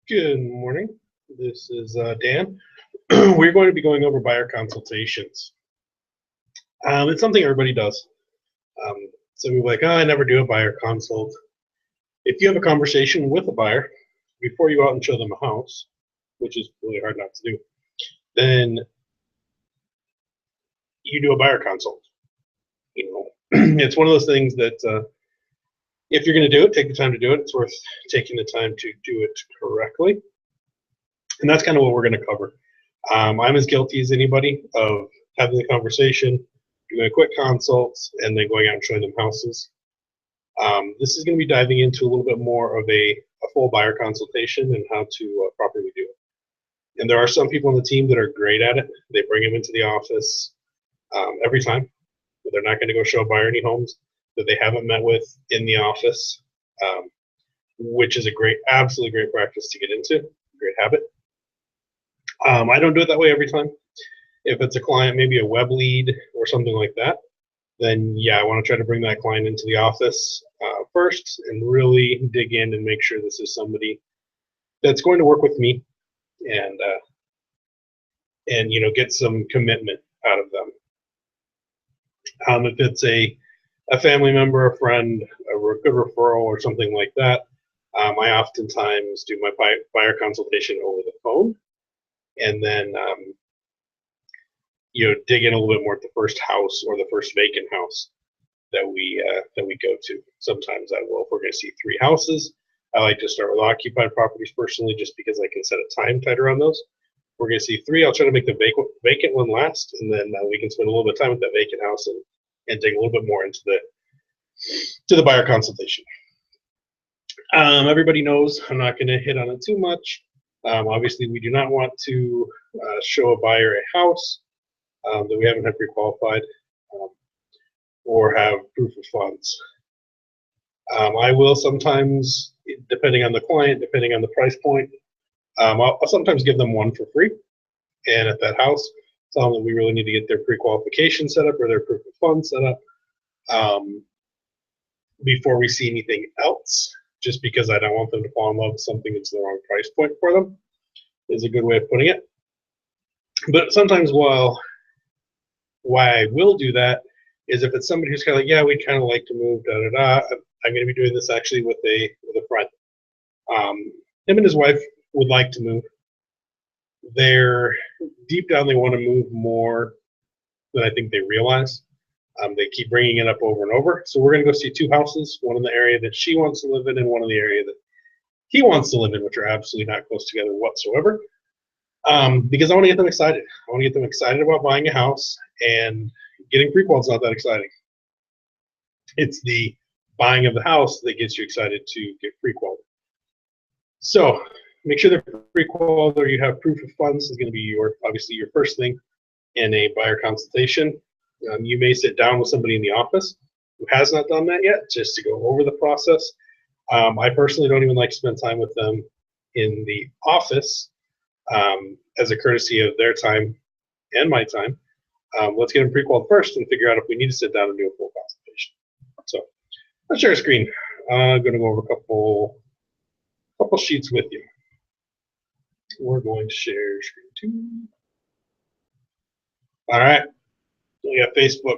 Good morning. This is Dan. We're going to be going over buyer consultations. It's something everybody does. Um, so we're like, oh, I never do a buyer consult. If you have a conversation with a buyer before you go out and show them a house, which is really hard not to do, then you do a buyer consult. It's one of those things that if you're going to do it, take the time to do it. It's worth taking the time to do it correctly. And that's kind of what we're going to cover. I'm as guilty as anybody of having the conversation, doing a quick consult, and then going out and showing them houses. This is going to be diving into a little bit more of a full buyer consultation and how to properly do it. And there are some people on the team that are great at it. They bring them into the office every time. They're not going to go show a buyer any homes that they haven't met with in the office, which is a absolutely great practice to get into, great habit. I don't do it that way every time. If it's a client, maybe a web lead or something like that, then yeah, I want to try to bring that client into the office first and really dig in and make sure this is somebody that's going to work with me and get some commitment out of them. If it's a family member, a friend, a good referral or something like that, I oftentimes do my buyer consultation over the phone. And then dig in a little bit more at the first house or the first vacant house that we go to. Sometimes I will. If we're going to see 3 houses, I like to start with occupied properties personally, just because I can set a time tighter on those. If we're going to see 3, I'll try to make the vacant one last, and then we can spend a little bit of time with that vacant house and dig a little bit more into the buyer consultation. Everybody knows I'm not going to hit on it too much. Obviously, we do not want to show a buyer a house that we haven't had pre-qualified or have proof of funds. I will sometimes, depending on the client, depending on the price point, I'll sometimes give them one for free. And at that house, tell them that we really need to get their pre-qualification set up or their proof of funds set up before we see anything else, just because I don't want them to fall in love with something that's the wrong price point for them, is a good way of putting it. But sometimes why I will do that is if it's somebody who's kind of like, yeah, we'd kind of like to move, I'm going to be doing this actually with a friend. Him and his wife would like to move. They're deep down, they want to move more than I think they realize. They keep bringing it up over and over. So we're going to go see 2 houses, one in the area that she wants to live in and one in the area that he wants to live in, which are absolutely not close together whatsoever. Because I want to get them excited. I want to get them excited about buying a house, and getting pre-qual is not that exciting. It's the buying of the house that gets you excited to get pre-qual. So make sure they're pre-qual or you have proof of funds is going to be obviously your first thing in a buyer consultation. You may sit down with somebody in the office who has not done that yet, just to go over the process. I personally don't even like to spend time with them in the office as a courtesy of their time and my time. Let's get them pre-qualified first and figure out if we need to sit down and do a full consultation. So let's share a screen. I'm going to go over a couple sheets with you. We're going to share screen 2. All right. We got Facebook.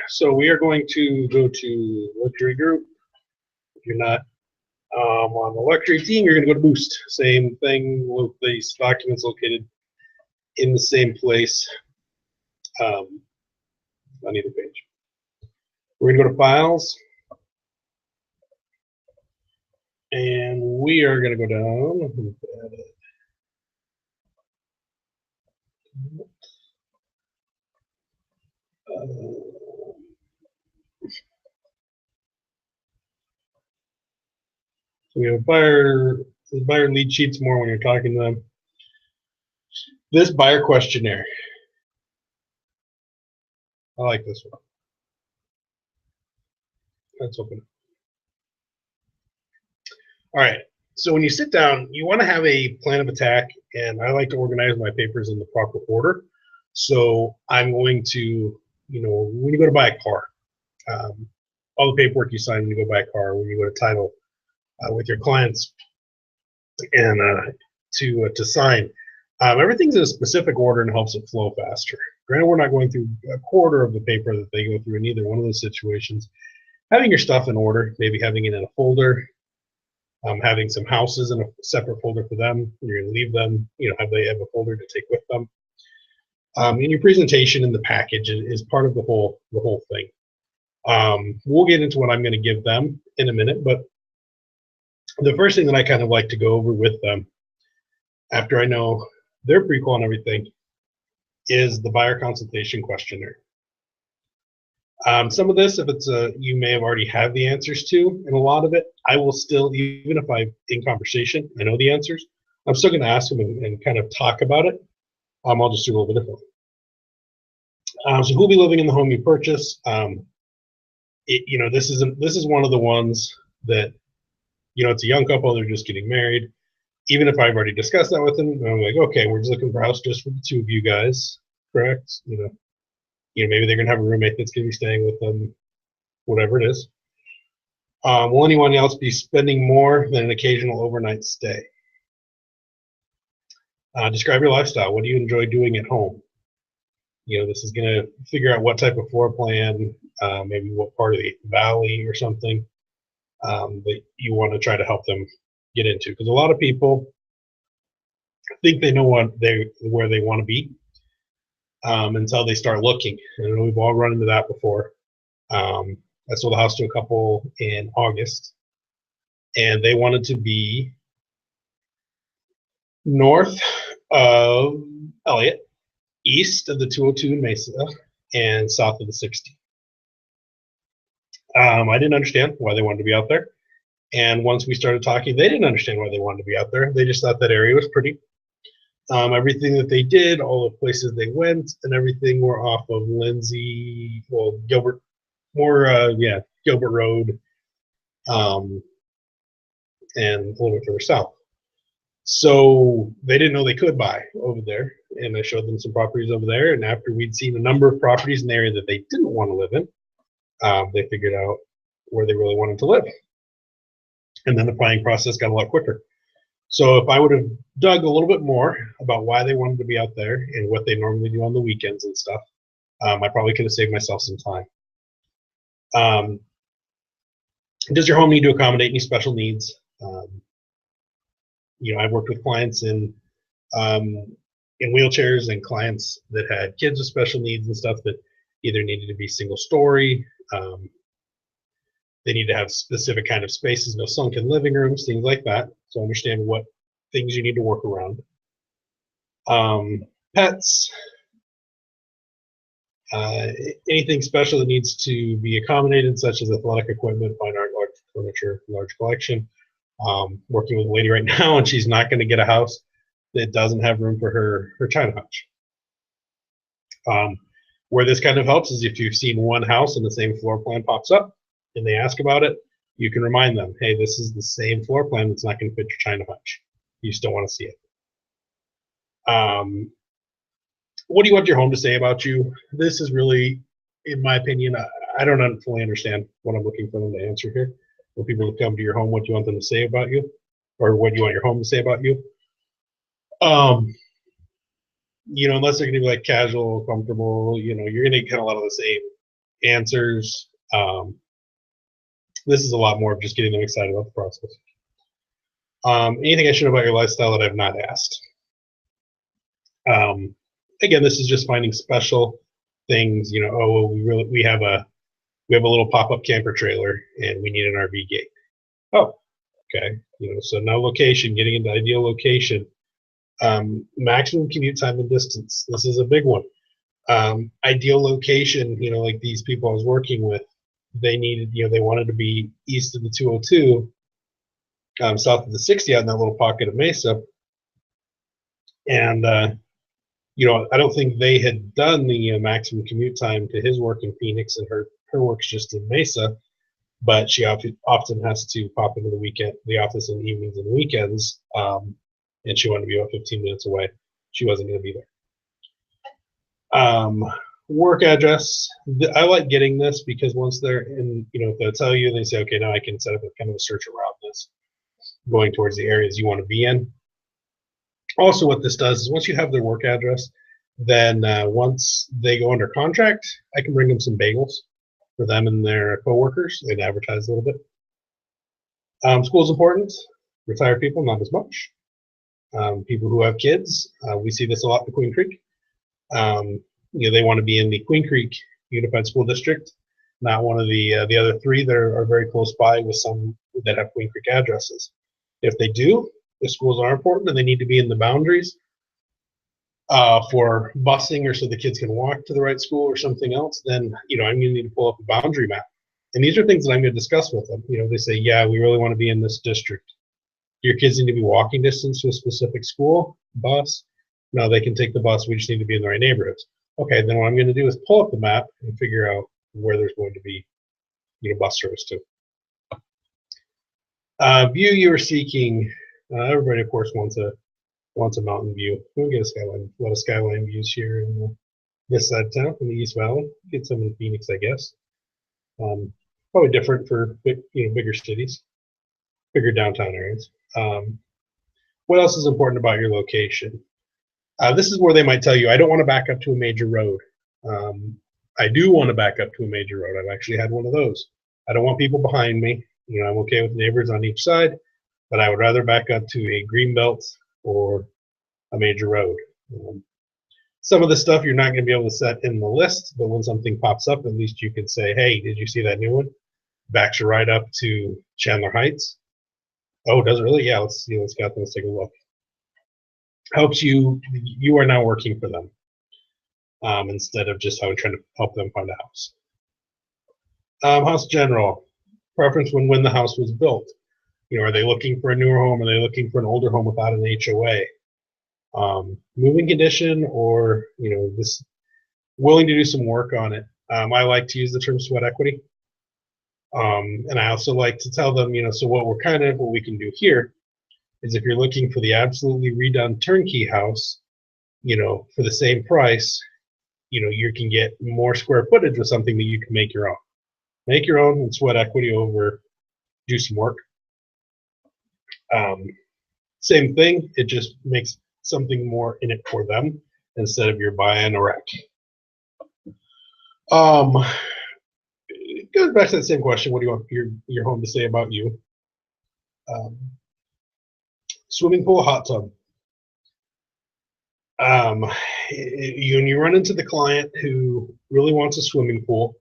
So we are going to go to luxury group. If you're not on the luxury team, you're going to go to Boost. Same thing with these documents located in the same place on either page. We're going to go to Files. And we are going to go down. So we have buyer lead sheets more when you're talking to them. This buyer questionnaire. I like this one. Let's open it. All right. So when you sit down, you want to have a plan of attack, and I like to organize my papers in the proper order. So I'm going to, when you go to buy a car, all the paperwork you sign when you go buy a car, when you go to title with your clients, and to sign. Everything's in a specific order and helps it flow faster. Granted, we're not going through a quarter of the paper that they go through in either one of those situations. Having your stuff in order, maybe having it in a folder, having some houses in a separate folder for them. You're going to leave them, they have a folder to take with them. And your presentation in the package is part of the whole thing. We'll get into what I'm going to give them in a minute, but the first thing that I kind of like to go over with them after I know their pre-qual and everything is the buyer consultation questionnaire. Some of this, if it's you may have already have the answers to, and a lot of it, I will still, even if I'm in conversation, I know the answers, I'm still going to ask them and kind of talk about it. I'll just do a little bit differently. So who'll be living in the home you purchase? This is one of the ones that, it's a young couple, they're just getting married. Even if I've already discussed that with them, I'm like, okay, we're just looking for a house just for the two of you guys, correct? Maybe they're gonna have a roommate that's gonna be staying with them, whatever it is. Will anyone else be spending more than an occasional overnight stay? Describe your lifestyle. What do you enjoy doing at home? This is gonna figure out what type of floor plan, maybe what part of the valley or something that you want to try to help them get into, because a lot of people think they know where they want to be until they start looking. And we've all run into that before. I sold a house to a couple in August, and they wanted to be north of Elliott, east of the 202 in Mesa, and south of the 60. I didn't understand why they wanted to be out there. And once we started talking, they didn't understand why they wanted to be out there. They just thought that area was pretty. Everything that they did, all the places they went, and everything were off of Gilbert Road, and a little bit further south. So they didn't know they could buy over there. And I showed them some properties over there. And after we'd seen a number of properties in the area that they didn't want to live in, they figured out where they really wanted to live. And then the planning process got a lot quicker. So if I would have dug a little bit more about why they wanted to be out there and what they normally do on the weekends and stuff, I probably could have saved myself some time. Does your home need to accommodate any special needs? I've worked with clients in wheelchairs and clients that had kids with special needs and stuff that either needed to be single story. They need to have specific kind of spaces, no sunken living rooms, things like that. So understand what things you need to work around. Pets, anything special that needs to be accommodated, such as athletic equipment, fine art, large furniture, large collection. Working with a lady right now, and she's not going to get a house that doesn't have room for her china hutch. Where this kind of helps is if you've seen one house and the same floor plan pops up and they ask about it, you can remind them, hey, this is the same floor plan that's not going to fit your china hutch. You still want to see it. What do you want your home to say about you? This is really, in my opinion, I don't fully understand what I'm looking for them to answer here. When people come to your home, what do you want them to say about you? Or what do you want your home to say about you? Unless they're going to be like casual, comfortable, you're going to get a lot of the same answers. This is a lot more of just getting them excited about the process. Anything I should know about your lifestyle that I've not asked? Again, this is just finding special things. We have a little pop-up camper trailer and we need an RV gate. Oh, okay. So no location, getting into ideal location. Maximum commute time and distance. This is a big one. Ideal location, like these people I was working with, they needed, they wanted to be east of the 202, south of the 60 out in that little pocket of Mesa. And, I don't think they had done the maximum commute time to his work in Phoenix, and her work's just in Mesa, but she often has to pop into the office in the evenings and weekends, and she wanted to be about 15 minutes away. She wasn't going to be there. Work address. I like getting this because once they're in, they'll tell you, they say, okay, now I can set up a kind of a search around this. going towards the areas you want to be in. Also, what this does is once you have their work address, then once they go under contract, I can bring them some bagels for them and their coworkers and advertise a little bit. School's important. Retired people, not as much. People who have kids, we see this a lot in Queen Creek. They want to be in the Queen Creek Unified School District, not one of the other three that are very close by with some that have Queen Creek addresses. If they do, the schools are important and they need to be in the boundaries for busing or so the kids can walk to the right school or something else, then I'm going to need to pull up a boundary map. And these are things that I'm going to discuss with them. They say, yeah, we really want to be in this district. Your kids need to be walking distance to a specific school, bus. No, they can take the bus. We just need to be in the right neighborhoods. Okay, then what I'm going to do is pull up the map and figure out where there's going to be bus service to. View you are seeking. Everybody, of course, wants a mountain view. We'll get a lot of skyline views here in this side of town, in the East Valley. Get some in Phoenix, I guess. Probably different for bigger cities, bigger downtown areas. What else is important about your location? This is where they might tell you, I don't want to back up to a major road. I do want to back up to a major road. I've actually had one of those. I don't want people behind me. I'm okay with neighbors on each side, but I would rather back up to a green belt or a major road. Some of the stuff you're not going to be able to set in the list, but when something pops up, at least you can say, hey, did you see that new one? Backs you right up to Chandler Heights. Oh, does it really? Yeah, let's take a look. Helps you are now working for them instead of just trying to help them find a house. House general, preference when the house was built. Are they looking for a newer home? Are they looking for an older home without an HOA? Moving condition, or this willing to do some work on it. I like to use the term sweat equity. And I also like to tell them, so what we can do here is if you're looking for the absolutely redone turnkey house, for the same price, you can get more square footage with something that you can make your own. Make your own and sweat equity over, do some work. Same thing, it just makes something more in it for them instead of you're buying a wreck. It goes back to that same question. What do you want your home to say about you? Swimming pool, hot tub. When you run into the client who really wants a swimming pool,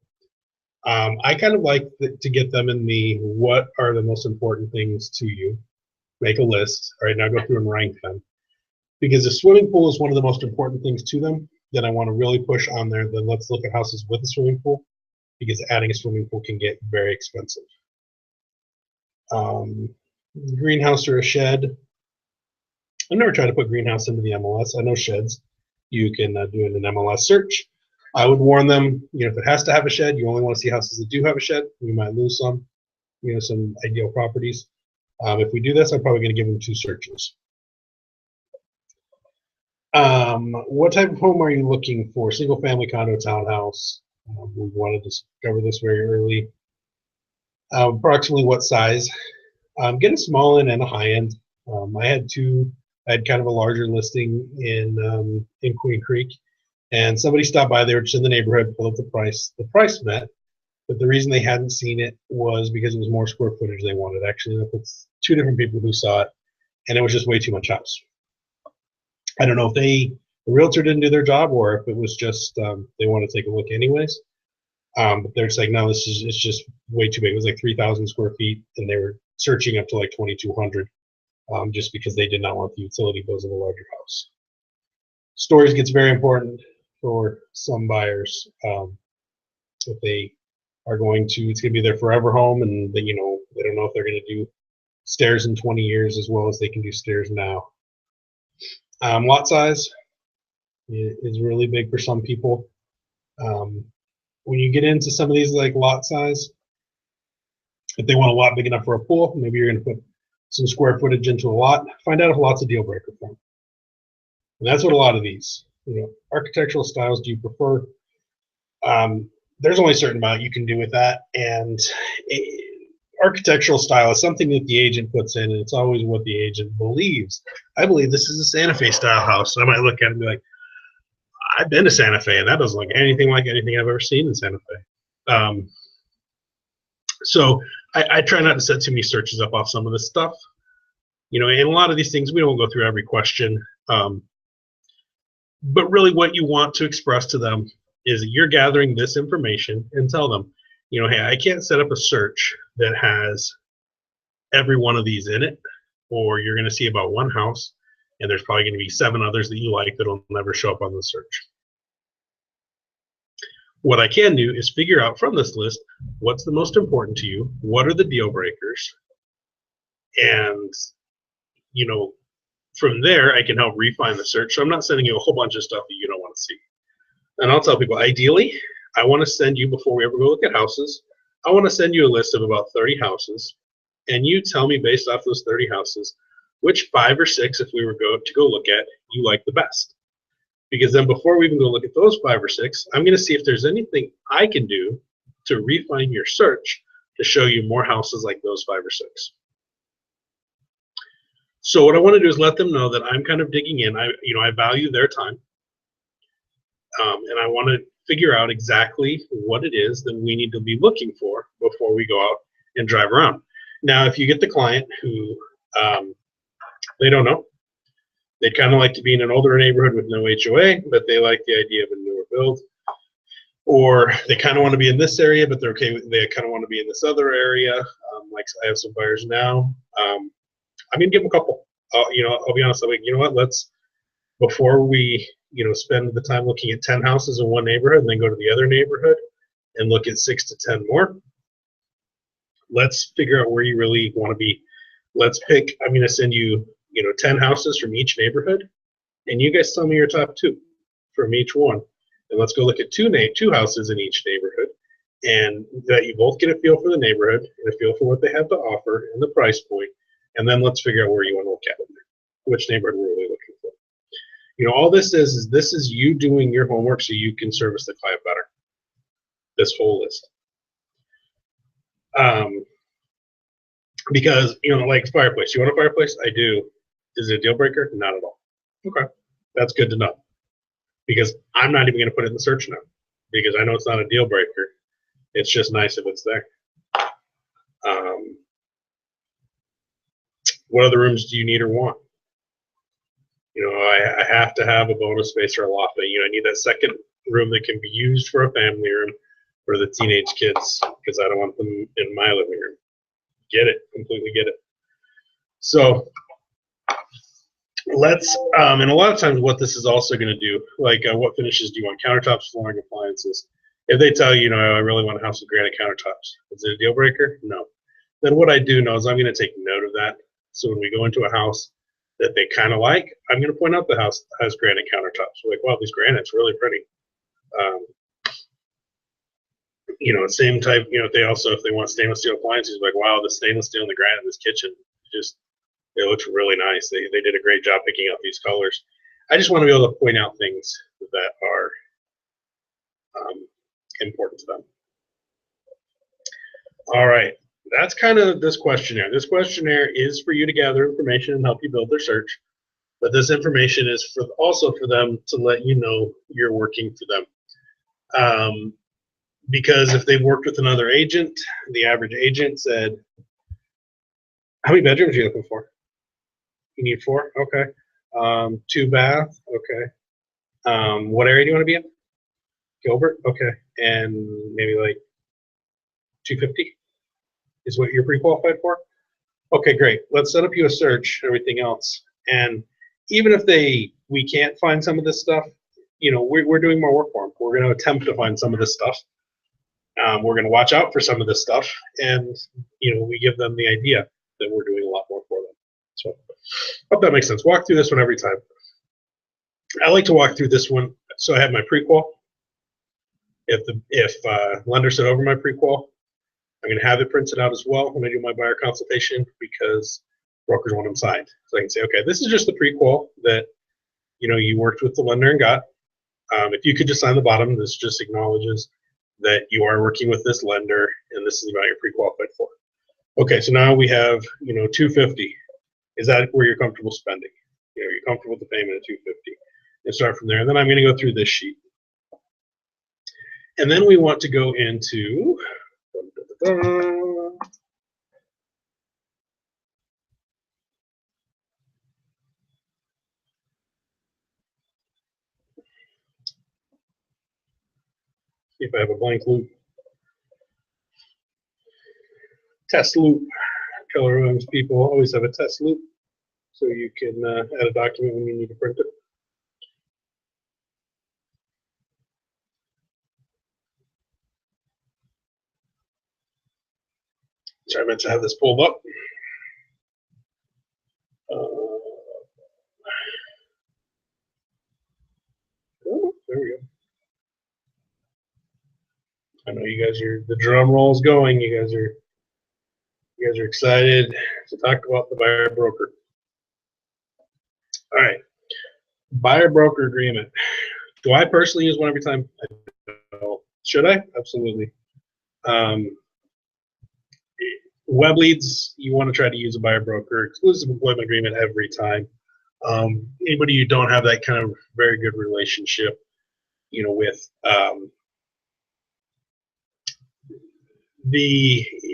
I kind of like to get them in what are the most important things to you. Make a list. All right, now go through and rank them. Because the swimming pool is one of the most important things to them, then I want to really push on there. Then let's look at houses with a swimming pool, because adding a swimming pool can get very expensive. Greenhouse or a shed. I've never tried to put greenhouse into the MLS. I know sheds. You can do it in an MLS search. I would warn them, if it has to have a shed, you only want to see houses that do have a shed. We might lose some ideal properties. If we do this, I'm probably going to give them 2 searches. What type of home are you looking for? Single family, condo, townhouse? We wanted to cover this very early. Approximately what size? Get a small end and a high end. I had kind of a larger listing in Queen Creek, and somebody stopped by. They were just in the neighborhood, pulled up the price. The price met, but the reason they hadn't seen it was because it was more square footage they wanted. Actually, it's 2 different people who saw it, and it was just way too much house. I don't know if the realtor didn't do their job or if it was just they want to take a look anyways. But they're saying, no, it's just way too big. It was like 3,000 square feet, and they were searching up to like 2,200 just because they did not want the utility bills of a larger house. Storage gets very important for some buyers. If they are it's going to be their forever home, and they don't know if they're going to do stairs in 20 years as well as they can do stairs now. Lot size is really big for some people. When you get into some of these like lot size, if they want a lot big enough for a pool, maybe you're going to put some square footage into a lot. Find out if a lot's a deal breaker for them. And that's what a lot of these, architectural styles do you prefer? There's only a certain amount you can do with that, and architectural style is something that the agent puts in, and it's always what the agent believes. I believe this is a Santa Fe style house. I might look at it and be like, I've been to Santa Fe, and that doesn't look anything like anything I've ever seen in Santa Fe. So I try not to set too many searches up off some of this stuff. You know, and a lot of these things, we don't go through every question. But really what you want to express to them is that you're gathering this information and tell them, you know, hey, I can't set up a search that has every one of these in it, or you're going to see about one house, and there's probably going to be 7 others that you like that'll never show up on the search. What I can do is figure out from this list what's the most important to you, what are the deal breakers, and, you know, from there I can help refine the search. So I'm not sending you a whole bunch of stuff that you don't want to see. And I'll tell people, ideally, I want to send you, before we ever go look at houses, I want to send you a list of about 30 houses, and you tell me based off those 30 houses which 5 or 6, if we were to go look at, you like the best. Because then before we even go look at those 5 or 6, I'm going to see if there's anything I can do to refine your search to show you more houses like those 5 or 6. So what I want to do is let them know that I'm kind of digging in. I value their time, and I want to figure out exactly what it is that we need to be looking for before we go out and drive around. Now, if you get the client who they don't know, they'd kind of like to be in an older neighborhood with no HOA, but they like the idea of a newer build, or they kind of want to be in this area, but they're okay with, they kind of want to be in this other area. Like I have some buyers now. I'm gonna give them a couple. I'll be honest. I'm like, you know what? Let's, before we, spend the time looking at 10 houses in one neighborhood and then go to the other neighborhood and look at 6 to 10 more. Let's figure out where you really want to be. Let's pick. I'm gonna send you, 10 houses from each neighborhood, and you guys tell me your top 2 from each one, and let's go look at two houses in each neighborhood, and that you both get a feel for the neighborhood and a feel for what they have to offer and the price point. And then let's figure out where you want to look at it, which neighborhood we're really looking for. All this is you doing your homework so you can service the client better. This whole list. Because, like fireplace. You want a fireplace? I do. Is it a deal breaker? Not at all. Okay. That's good to know. Because I'm not even going to put it in the search now. Because I know it's not a deal breaker. It's just nice if it's there. What other rooms do you need or want? I have to have a bonus space or a loft. I need that second room that can be used for a family room for the teenage kids, because I don't want them in my living room. Get it, completely get it. So let's, and a lot of times what this is also going to do, like what finishes do you want? Countertops, flooring, appliances. If they tell you, I really want a house with granite countertops, is it a deal breaker? No. Then what I do know is I'm going to take note of that. So when we go into a house that they kind of like, I'm going to point out the house that has granite countertops. We're like, wow, these granite's really pretty. Same type, if they want stainless steel appliances, like, wow, the stainless steel and the granite in this kitchen, it looks really nice. They did a great job picking out these colors. I just want to be able to point out things that are important to them. All right. That's kind of this questionnaire. This questionnaire is for you to gather information and help you build their search. But this information is also for them to let you know you're working for them. Because if they've worked with another agent, the average agent said, how many bedrooms are you looking for? You need 4? Okay. 2 bath? Okay. What area do you want to be in? Gilbert? Okay. And maybe like 250? Is what you're pre-qualified for? Okay, great. Let's set up you a search, everything else. And even if we can't find some of this stuff, we're doing more work for them. We're going to attempt to find some of this stuff. We're going to watch out for some of this stuff. And, we give them the idea that we're doing a lot more for them. So hope that makes sense. Walk through this one every time. I like to walk through this one. So I have my pre-qual. If lender sent over my pre-qual, I'm going to have it printed out as well when I do my buyer consultation, because brokers want them signed. So I can say, okay, this is just the pre-qual that you worked with the lender and got. If you could just sign the bottom, this just acknowledges that you are working with this lender and this is about your pre-qualified for. Okay, so now we have, $250. Is that where you're comfortable spending? You're comfortable with the payment of $250, and start from there. And then I'm going to go through this sheet, and then we want to go into. See if I have a blank loop. Test loop. Keller Williams people always have a test loop, so you can add a document when you need to print it. Sorry, I meant to have this pulled up. Oh, there we go. I know you guys are, the drum roll's going. You guys are excited to talk about the buyer broker. All right, buyer broker agreement. Do I personally use one every time? I don't know. Should I? Absolutely. Web leads, you want to try to use a buyer broker exclusive employment agreement every time. Anybody you don't have that kind of very good relationship, with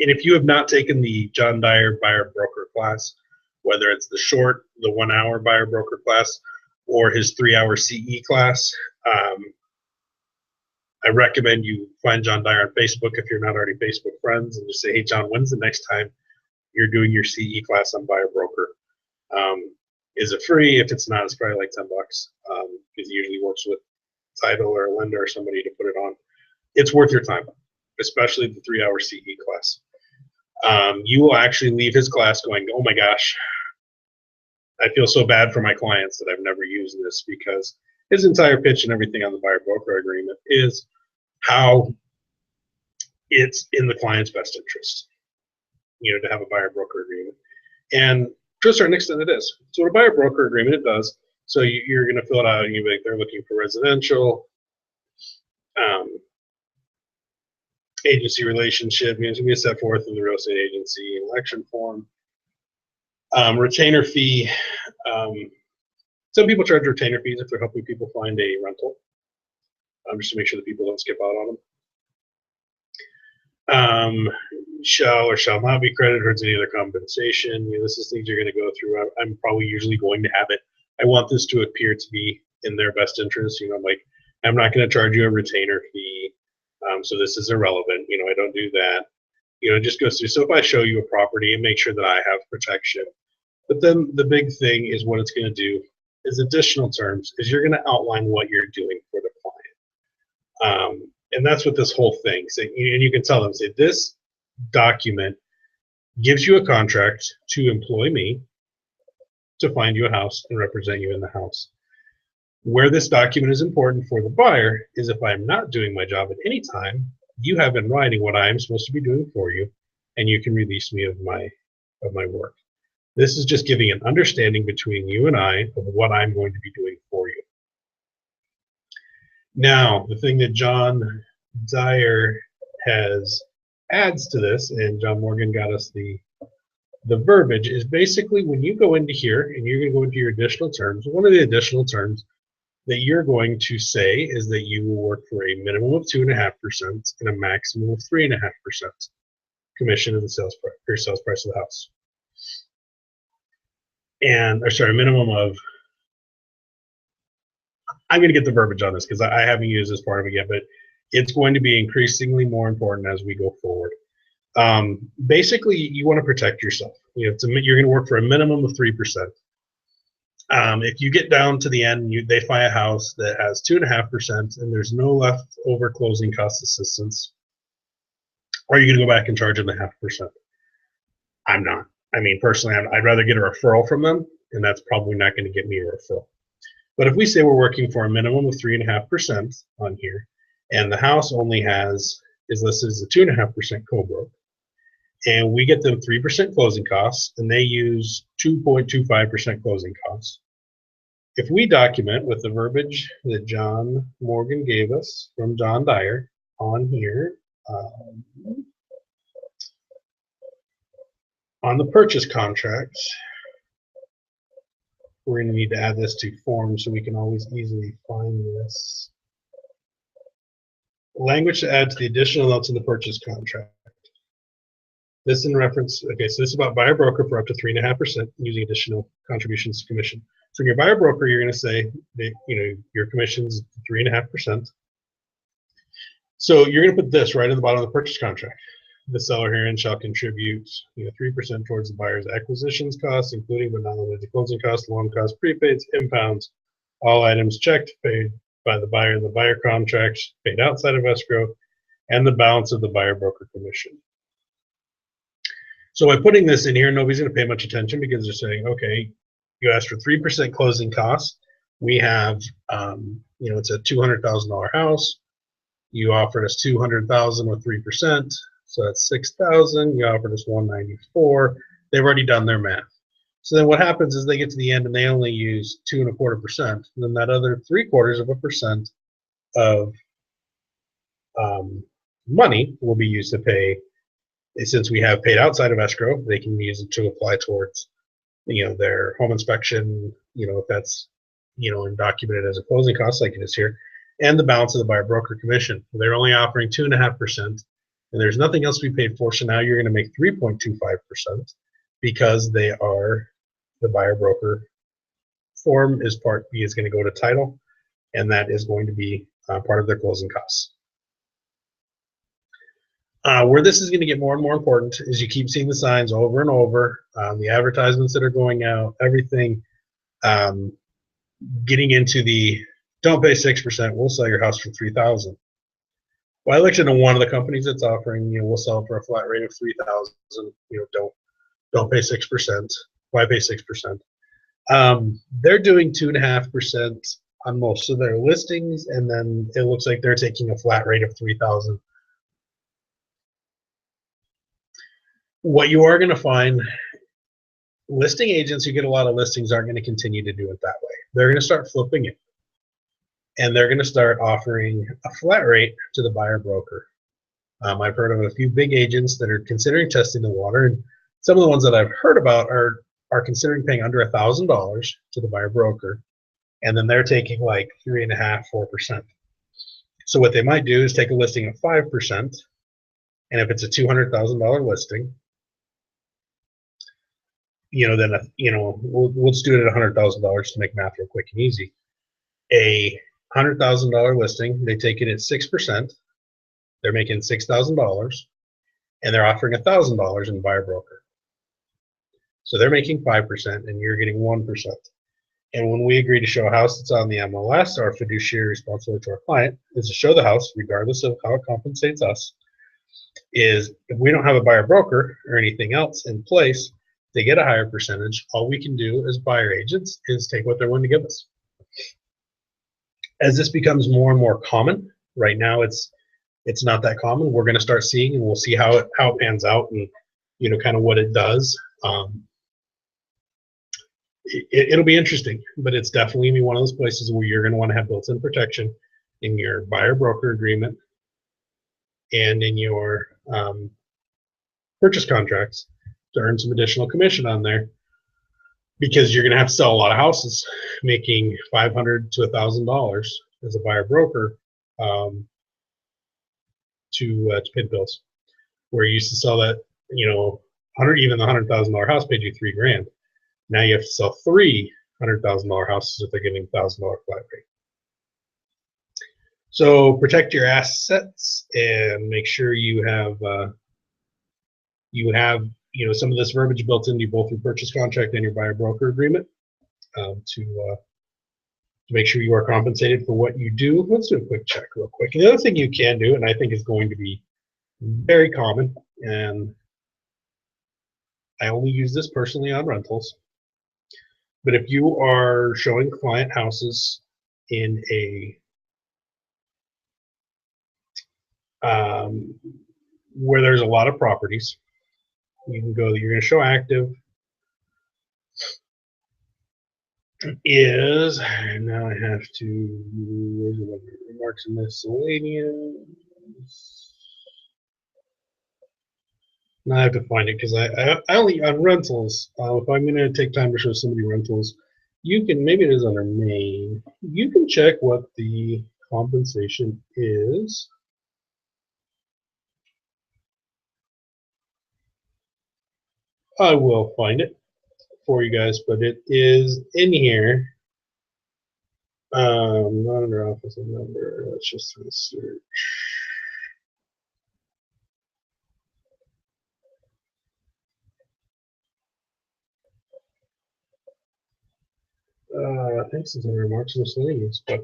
and if you have not taken the John Dyer buyer broker class, whether it's the 1 hour buyer broker class or his 3-hour CE class, I recommend you find John Dyer on Facebook if you're not already Facebook friends, and just say, hey, John, when's the next time you're doing your CE class on buyer broker? Is it free? If it's not, it's probably like $10 because he usually works with title or a lender or somebody to put it on. It's worth your time, especially the 3-hour CE class. You will actually leave his class going, oh my gosh, I feel so bad for my clients that I've never used this, because his entire pitch and everything on the buyer broker agreement is how it's in the client's best interest, to have a buyer broker agreement. And to a certain extent it is. So what a buyer broker agreement it does, so you're going to fill it out and you're like, they're looking for residential, agency relationship, it's going to be set forth in the real estate agency election form. Retainer fee. Some people charge retainer fees if they're helping people find a rental, just to make sure that people don't skip out on them. Shall or shall not be credited towards any other compensation. This is things you're going to go through. I'm probably usually going to have it. I want this to appear to be in their best interest. Like, I'm not going to charge you a retainer fee, so this is irrelevant. I don't do that. It just goes through. So if I show you a property, and make sure that I have protection. But then the big thing is what it's going to do is additional terms, is you're going to outline what you're doing for the client. And that's what this whole thing, and you can tell them, say, this document gives you a contract to employ me to find you a house and represent you in the house. Where this document is important for the buyer is if I'm not doing my job at any time, you have in writing what I am supposed to be doing for you, and you can release me of my work. This is just giving an understanding between you and I of what I'm going to be doing for you. Now, the thing that John Dyer adds to this, and John Morgan got us the verbiage, is basically when you go into here and you're going to go into your additional terms, one of the additional terms that you're going to say is that you will work for a minimum of 2.5% and a maximum of 3.5% commission of the sales price of the house. A minimum of, I'm going to get the verbiage on this because I haven't used this part of it yet, but it's going to be increasingly more important as we go forward. Basically, you want to protect yourself. You're going to work for a minimum of 3%. If you get down to the end, they find a house that has 2.5% and there's no leftover closing cost assistance, are you going to go back and charge them the 0.5%? I'm not. Personally, I'd rather get a referral from them, and that's probably not going to get me a referral. But if we say we're working for a minimum of 3.5% on here, and the house only is listed as a 2.5% co-broke, and we get them 3% closing costs, and they use 2.25% closing costs. If we document with the verbiage that John Morgan gave us from John Dyer on here, On the purchase contracts, we're going to need to add this to form so we can always easily find this. Language to add to the additional notes in the purchase contract. This in reference, okay, so this is about buyer broker for up to 3.5% using additional contributions to commission. So in your buyer broker, you're going to say that, your commission's 3.5%. So you're going to put this right at the bottom of the purchase contract. The seller herein shall contribute 3% towards the buyer's acquisitions costs, including but not limited to closing costs, loan costs, prepaids, impounds, all items checked, paid by the buyer, the buyer contracts paid outside of escrow, and the balance of the buyer broker commission. So by putting this in here, nobody's going to pay much attention because they're saying, okay, you asked for 3% closing costs. We have, it's a $200,000 house. You offered us $200,000 with 3%, so that's $6,000. You offered us $194,000. They've already done their math. So then what happens is they get to the end and they only use 2.25%. Then that other 0.75% of money will be used to pay. Since we have paid outside of escrow, they can use it to apply towards, their home inspection. If that's, and documented as a closing cost like it is here, and the balance of the buyer broker commission. They're only offering 2.5%, and there's nothing else to be paid for. So now you're going to make 3.25% because they are the buyer broker form is part B is going to go to title, and that is going to be part of their closing costs. Where this is going to get more and more important is you keep seeing the signs over and over, the advertisements that are going out, everything, getting into the don't pay 6%, we'll sell your house for $3,000. Well, I looked into one of the companies that's offering, we'll sell it for a flat rate of $3,000. Don't pay 6%. Why pay 6%? They're doing 2.5% on most of their listings, and then it looks like they're taking a flat rate of $3,000. What you are going to find, listing agents who get a lot of listings aren't going to continue to do it that way. They're going to start flipping it, and they're going to start offering a flat rate to the buyer broker. I've heard of a few big agents that are considering testing the water, and some of the ones that I've heard about are considering paying under $1,000 to the buyer broker, and then they're taking like 3.5%, 4%. So what they might do is take a listing at 5%, and if it's a $200,000 listing, then we'll just do it at $100,000 to make math real quick and easy. A $100,000 listing, they take it at 6%. They're making $6,000, and they're offering $1,000 in buyer broker. So they're making 5%, and you're getting 1%. And when we agree to show a house that's on the MLS, our fiduciary responsibility to our client is to show the house, regardless of how it compensates us. Is if we don't have a buyer broker or anything else in place, they get a higher percentage. All we can do as buyer agents is take what they're willing to give us. As this becomes more and more common, right now it's not that common. We're going to start seeing, and we'll see how it pans out, and kind of what it does. It'll be interesting, but it's definitely be one of those places where you're going to want to have built-in protection in your buyer broker agreement and in your purchase contracts to earn some additional commission on there, because you're going to have to sell a lot of houses making $500 to $1,000 as a buyer broker to pay the bills. Where you used to sell that, even the $100,000 house paid you $3,000. Now you have to sell $300,000 houses if they're getting $1,000 flat rate. So protect your assets and make sure you have some of this verbiage built into both your purchase contract and your buyer broker agreement to make sure you are compensated for what you do. Let's do a quick check real quick. And the other thing you can do, and I think is going to be very common, and I only use this personally on rentals, but if you are showing client houses in a where there's a lot of properties, you can go, you're going to show active is, and now I have to, where's the remarks and miscellaneous? Now I have to find it because I only on rentals. If I'm going to take time to show somebody rentals, you can, maybe it is under main. You can check what the compensation is. I will find it for you guys, but it is in here. Not under office number. Let's just do a search. I think it's under remarks and miscellaneous, but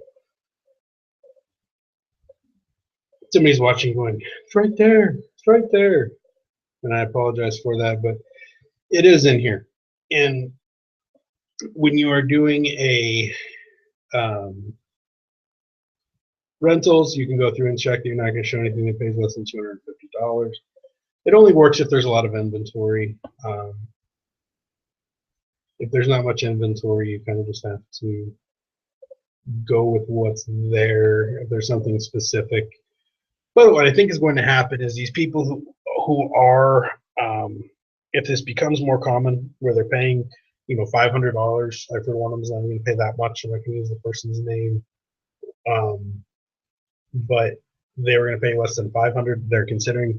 somebody's watching going, it's right there, it's right there. And I apologize for that, but it is in here. And when you are doing a rentals, you can go through and check that you're not going to show anything that pays less than $250. It only works if there's a lot of inventory. If there's not much inventory, you kind of just have to go with what's there. If there's something specific. But what I think is going to happen is these people who are, if this becomes more common, where they're paying, $500. I've heard one of them is not going to pay that much, and I can use the person's name. But they were going to pay less than $500. They're considering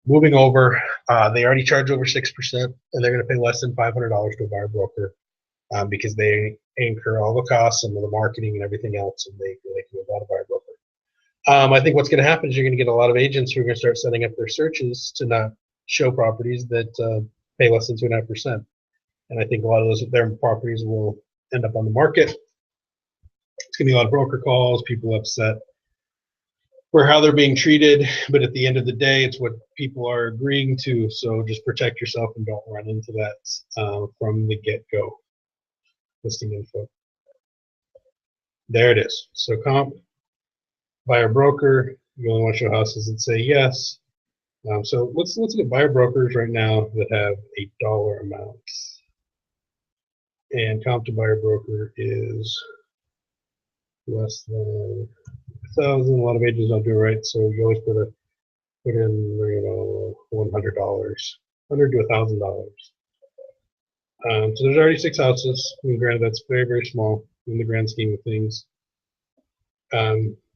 moving over. They already charge over 6%, and they're going to pay less than $500 to a buyer broker because they incur all the costs and the marketing and everything else, and they can move out of buyer broker. I think what's going to happen is you're going to get a lot of agents who are going to start setting up their searches to not show properties that pay less than 2.5%. And I think a lot of their properties will end up on the market. It's going to be a lot of broker calls, people upset for how they're being treated. But at the end of the day, it's what people are agreeing to. So just protect yourself and don't run into that from the get-go. Listing info. There it is. So comp. Buyer broker, you only want to show houses that say yes. So let's look at buyer brokers right now that have a dollar amount. And comp to buyer broker is less than 1,000. A lot of agents don't do it right, so you always put in $100, $100 to $1,000. So there's already 6 houses. And granted, that's very, very small in the grand scheme of things.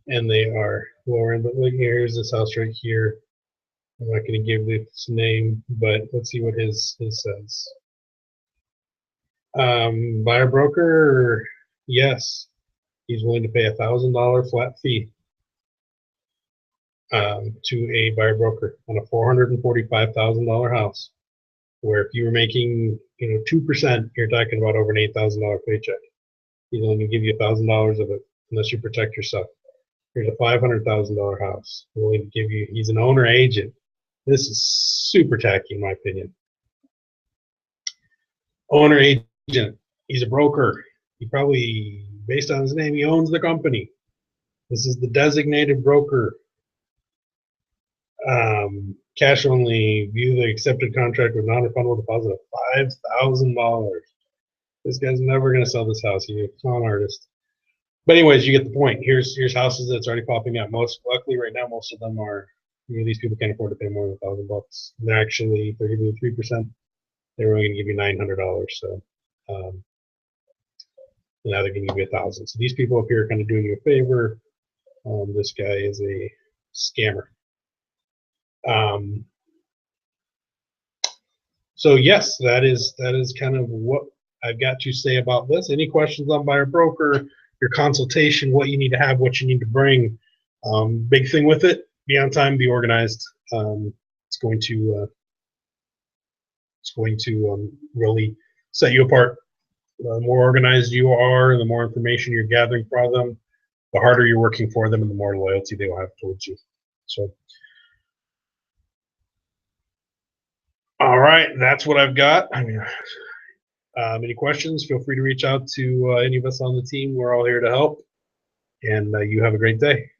And they are lower end, but look, here's this house right here. I'm not going to give this name, but let's see what his says. Buyer broker, yes, he's willing to pay $1,000 flat fee to a buyer broker on a $445,000 house. Where if you were making 2%, you're talking about over an $8,000 paycheck. He's only going to give you $1,000 of it unless you protect yourself. Here's a $500,000 house. Willing to give you. He's an owner agent. This is super tacky, in my opinion. Owner agent. He's a broker. He probably, based on his name, he owns the company. This is the designated broker. Cash only. View the accepted contract with non-refundable deposit of $5,000. This guy's never going to sell this house. He's a con artist. But anyways, you get the point. Here's houses that's already popping up. Luckily right now, most of them are, these people can't afford to pay more than $1,000. They're giving you 3%. They're only going to give you $900. So now they're going to give you $1,000. So these people up here are kind of doing you a favor. This guy is a scammer. So yes, that is kind of what I've got to say about this. Any questions on buyer broker? Your consultation, what you need to have, what you need to bring. Big thing with it, be on time, be organized. It's going to really set you apart. The more organized you are, the more information you're gathering from them, the harder you're working for them, and the more loyalty they will have towards you. So, all right, that's what I've got. Any questions, feel free to reach out to any of us on the team. We're all here to help. And you have a great day.